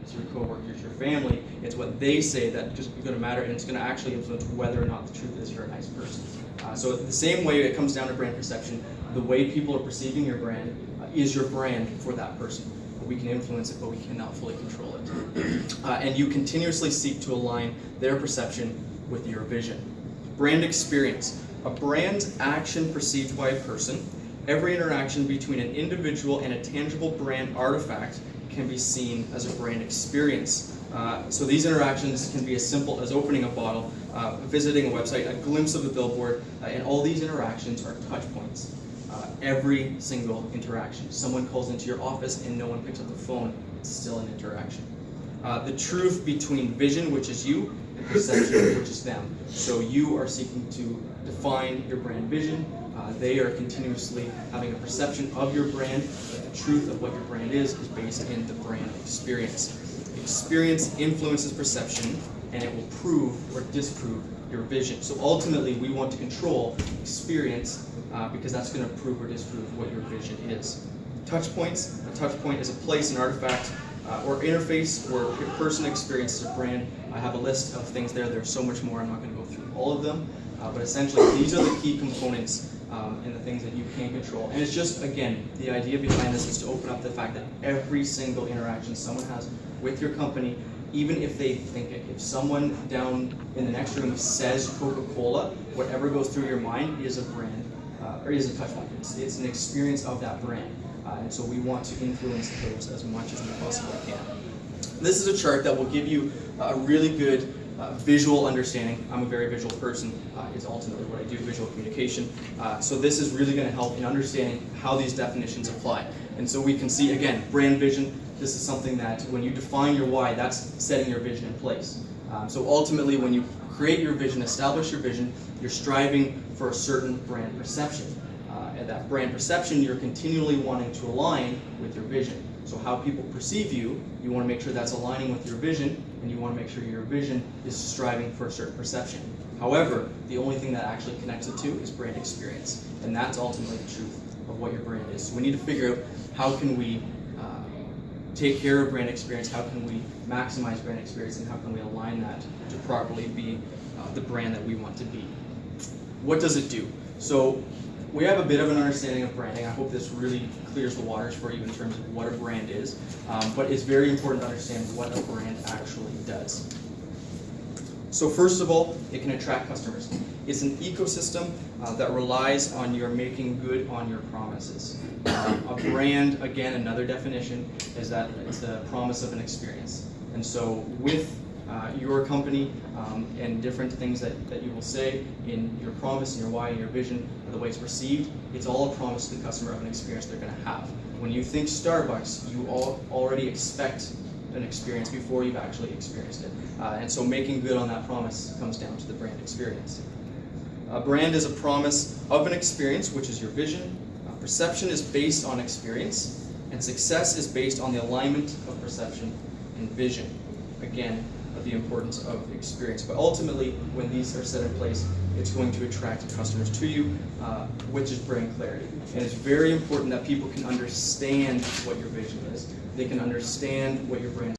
it's your coworkers, your family. It's what they say that just going to matter, and it's going to actually influence whether or not the truth is you're a nice person. So the same way it comes down to brand perception, the way people are perceiving your brand is your brand for that person. We can influence it, but we cannot fully control it. And you continuously seek to align their perception with your vision. Brand experience. A brand's action perceived by a person. Every interaction between an individual and a tangible brand artifact can be seen as a brand experience. So these interactions can be as simple as opening a bottle, visiting a website, a glimpse of a billboard, and all these interactions are touch points. Every single interaction. Someone calls into your office and no one picks up the phone, it's still an interaction. The truth between vision, which is you, and perception, which is them. So you are seeking to define your brand vision. They are continuously having a perception of your brand, but the truth of what your brand is based in the brand experience. Experience influences perception, and it will prove or disprove your vision. So ultimately, we want to control experience because that's going to prove or disprove what your vision is. Touch points. A touch point is a place, an artifact, or interface where a person experiences a brand. I have a list of things there. There's so much more. I'm not going to go through all of them. But essentially, these are the key components and the things that you can control. And it's just, again, the idea behind this is to open up the fact that every single interaction someone has with your company, even if they think it, if someone down in the next room says Coca-Cola, whatever goes through your mind is a brand, or is a touch point. It's an experience of that brand. And so we want to influence those as much as we possibly can. This is a chart that will give you a really good visual understanding. I'm a very visual person, is ultimately what I do, visual communication. So this is really going to help in understanding how these definitions apply. And so we can see, again, brand vision. This is something that when you define your why, that's setting your vision in place. So ultimately, when you create your vision, establish your vision, you're striving for a certain brand perception. And that brand perception, you're continually wanting to align with your vision. So how people perceive you, you want to make sure that's aligning with your vision, and you want to make sure your vision is striving for a certain perception. However, the only thing that actually connects the two is brand experience, and that's ultimately the truth of what your brand is. So we need to figure out how can we take care of brand experience, how can we maximize brand experience, and how can we align that to properly be the brand that we want to be. What does it do? So we have a bit of an understanding of branding. I hope this really clears the waters for you in terms of what a brand is, but it's very important to understand what a brand actually does. So first of all, it can attract customers. It's an ecosystem that relies on your making good on your promises. A brand, again, another definition, is that it's the promise of an experience. And so with your company and different things that you will say in your promise and your why and your vision, and the way it's perceived, it's all a promise to the customer of an experience they're going to have. When you think Starbucks, you already expect an experience before you've actually experienced it. And so making good on that promise comes down to the brand experience. A brand is a promise of an experience, which is your vision. Perception is based on experience, and success is based on the alignment of perception and vision. Again, the importance of experience. But ultimately, when these are set in place, it's going to attract customers to you, which is brand clarity. And it's very important that people can understand what your vision is. They can understand what your brand